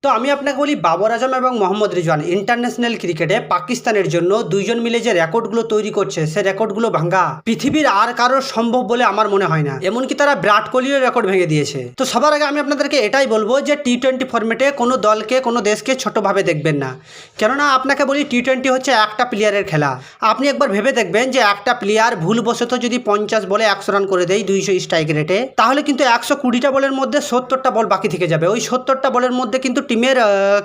তো আমি আপনাকে বলি বাবর আজম এবং মোহাম্মদ রিজওয়ান ইন্টারন্যাশনাল ক্রিকেটে পাকিস্তানের জন্য দুইজন মিলে যে রেকর্ডগুলো তৈরি করছে সে রেকর্ডগুলো ভাঙা পৃথিবীর আর কারোর সম্ভব বলে আমার মনে হয় না। এমনকি তারা বিরাট কোহলির রেকর্ড ভেঙে দিয়েছে। তো সবার আগে আমি আপনাদেরকে এটাই বলবো যে টি-20 ফরম্যাটে কোনো দলকে কোনো দেশকে ছোটোভাবে দেখবেন না। কেননা আপনাকে বলি টি-20 হচ্ছে একটা প্লেয়ারের খেলা। আপনি একবার ভেবে দেখবেন যে একটা প্লেয়ার ভুলবশত যদি 50 বলে 100 রান করে দেয় 200 স্ট্রাইক রেটে, তাহলে কিন্তু 120টা বলের মধ্যে 70টা বল বাকি থেকে যাবে। ওই 70টা বলের মধ্যে কিন্তু টিমের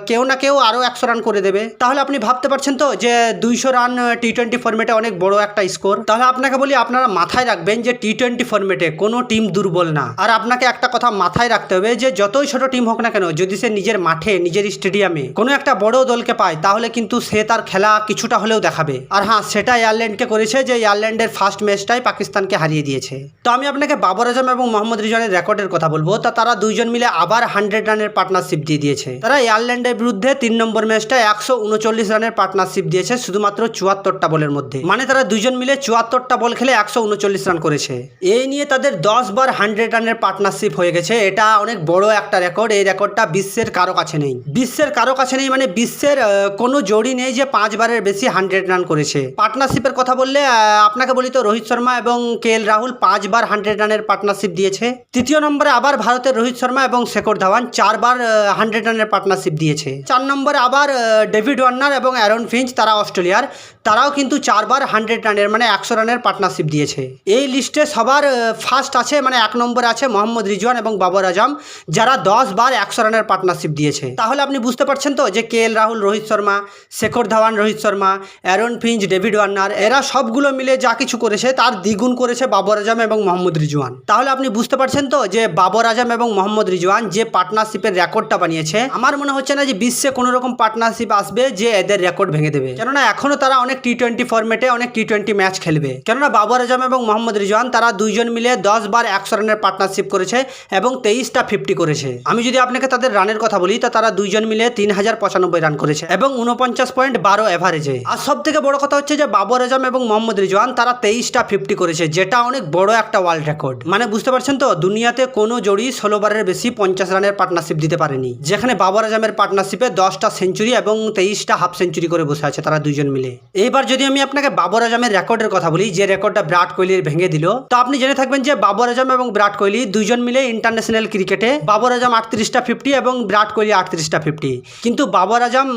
কেউ না কেউ আরও 100 রান করে দেবে। তাহলে আপনি ভাবতে পারছেন তো যে 200 রান টি-20 ফরম্যাটে অনেক বড় একটা স্কোর। তাহলে আপনাকে বলি আপনারা মাথায় রাখবেন যে টি-20 ফরম্যাটে কোনো টিম দুর্বল না। আর আপনাকে একটা কথা মাথায় রাখতে হবে যে যতই ছোট টিম হোক না কেন, যদি সে নিজের মাঠে নিজের স্টেডিয়ামে কোনো একটা বড় দলকে পায় তাহলে কিন্তু সে তার খেলা কিছুটা হলেও দেখাবে। আর হ্যাঁ, সেটা আয়ারল্যান্ডকে করেছে, যে আয়ারল্যান্ডের ফার্স্ট ম্যাচটাই পাকিস্তানকে হারিয়ে দিয়েছে। তো আমি আপনাকে বাবর আজম এবং মোহাম্মদ রিজওয়ানের রেকর্ডের কথা বলবো। তা তারা দুইজন মিলে আবার 100 রানের পার্টনারশিপ দিয়ে দিয়েছে। তারা আয়ারল্যান্ডের বিরুদ্ধে 3 নম্বর ম্যাচটা 139 রানের পার্টনারশিপ দিয়েছে শুধুমাত্র 74টা বলের মধ্যে। মানে তারা দুজন মিলে 74টা বল খেলে 139 রান করেছে। এই নিয়ে তাদের 10 বার 100 রানের পার্টনারশিপ হয়ে গেছে। এটা অনেক বড় একটা রেকর্ড। এই রেকর্ডটা বিশ্বের কারো কাছে নেই। বিশ্বের কারো কাছে নেই মানে বিশ্বের কোনো জোড়ি নেই যে 5 বারের বেশি 100 রান করেছে। পার্টনারশিপের কথা বললে আপনাকে বলি তো রোহিত শর্মা এবং KL রাহুল 5 বার 100 রানের পার্টনারশিপ দিয়েছে। তৃতীয় নম্বরে আবার ভারতের রোহিত শর্মা এবং শেখর ধাওয়ান 4 বার 100 রানের পার্টনারশিপ দিয়েছে। 4 নম্বরে আবার ডেভিড ওয়ার্নার এবং অ্যারন ফিঞ্চ, তারা অস্ট্রেলিয়ার, তারাও কিন্তু 4 বার 100 রানের মানে 100 রানের পার্টনারশিপ দিয়েছে। এই লিস্টে সবার ফার্স্ট আছে মানে 1 নম্বরে আছে মোহাম্মদ রিজওয়ান এবং বাবর আজম, যারা 10 বার 100 রানের পার্টনারশিপ দিয়েছে। তাহলে আপনি বুঝতে পারছেন তো যে KL Rahul, Rohit Sharma, Shekhar Dhawan, Rohit Sharma, Aaron Finch, David Warner, এরা সবগুলো মিলে যা কিছু করেছে তার দ্বিগুণ করেছে বাবর আজম এবং মোহাম্মদ রিজওয়ান। তাহলে আপনি বুঝতে পারছেন তো যে বাবর আজম এবং মোহাম্মদ রিজওয়ান যে পার্টনারশিপের রেকর্ডটা বানিয়েছে, আমার মনে হচ্ছে না যে বিশ্বে কোনো রকম পার্টনারশিপ আসবে যে এদের রেকর্ড ভেঙে দেবে। কেননা এখনো তারা অনেক টি-20 ফরম্যাটে অনেক টি-20 ম্যাচ খেলবে। কেননা বাবর আজম এবং মোহাম্মদ রিজওয়ান তারা দুইজন মিলে 10 বার 100 রানের পার্টনারশিপ করেছে এবং 23টা 50 করেছে। আমি যদি আপনাকে তাদের রানের কথা বলি তো তারা দুইজন মিলে 3095 রান করেছে এবং 49.12 এভারেজে। আর সব থেকে বড় কথা হচ্ছে যে বাবর আজম এবং মোহাম্মদ রিজওয়ান তারা 23টা 50 করেছে, যেটা অনেক বড় একটা ওয়ার্ল্ড রেকর্ড। মানে বুঝতে পারছেন তো, দুনিয়াতে কোনো জোড়ি 16 বারের বেশি 50 রানের পার্টনারশিপ দিতে পারেনি। যেখানে বাবর আজমের পার্টনারশিপে 10টা সেঞ্চুরি এবং 23টা হাফ সেঞ্চুরি করে বসে আছে তারা দুইজন মিলে। এইবার যদি আমি আপনাকে বাবর আজমের রেকর্ডের কথা বলি, যে রেকর্ডটা বিরাট কোহলির ভেঙে দিল, তো আপনি জেনে থাকবেন যে বাবর আজম এবং বিরাট কোহলি দুইজন মিলে ইন্টারন্যাশনাল ক্রিকেটে বাবর আজম 38টা 50 এবং বিরাট কোহলি 38টা 50। কিন্তু বাবর আজম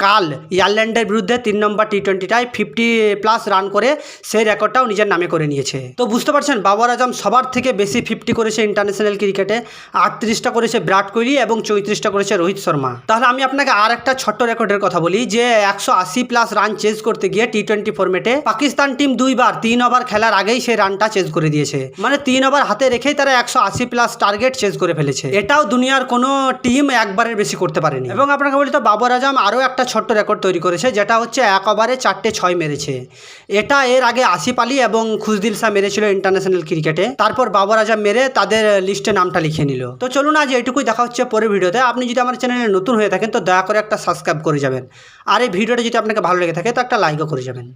কাল আয়ারল্যান্ডের বিরুদ্ধে 3 নম্বর টি-20টায় 50+ রান করে সেই রেকর্ডটাও নিজের নামে করে নিয়েছে। তো বুঝতে পারছেন বাবর আজম সবার থেকে বেশি 50 করেছে ইন্টারন্যাশনাল ক্রিকেটে। 38টা করেছে বিরাট কোহলি এবং 34টা করেছে রোহিত শর্মা। তাহলে আমি আপনাকে আর একটা ছোট্ট রেকর্ডের কথা বলি, যে 180+ রান চেজ করতে গিয়ে টি-20 ফরম্যাটে পাকিস্তান টিম 2 বার 3 ওভার খেলার আগেই সেই রানটা চেজ করে দিয়েছে। মানে 3 ওভার হাতে রেখেই তারা 180+ টার্গেট চেজ করে ফেলেছে। এটাও দুনিয়ার কোনো টিম একবারের বেশি করতে পারেনি। এবং আপনাকে বলি তো বাবর আজম আরও একটা ছোট্ট রেকর্ড তৈরি করেছে, যেটা হচ্ছে 1 ওভারে 4টে 6 মেরেছে। এটা এর আগে আসিফ আলী এবং খুশদিল শাহ মেরেছিল ইন্টারন্যাশনাল ক্রিকেটে, তারপর বাবর আজম মেরে তাদের লিস্টে নামটা লিখে নিল। তো চলুন আজ এইটুকুই, দেখা হচ্ছে পরের ভিডিওতে। আপনি যদি আমার চ্যানেলে নতুন হয়ে থাকেন তো দয়া করে একটা সাবস্ক্রাইব করে যাবেন। আর এই ভিডিওটা যদি আপনাকে ভালো লেগে থাকে তো একটা লাইকও করে যাবেন।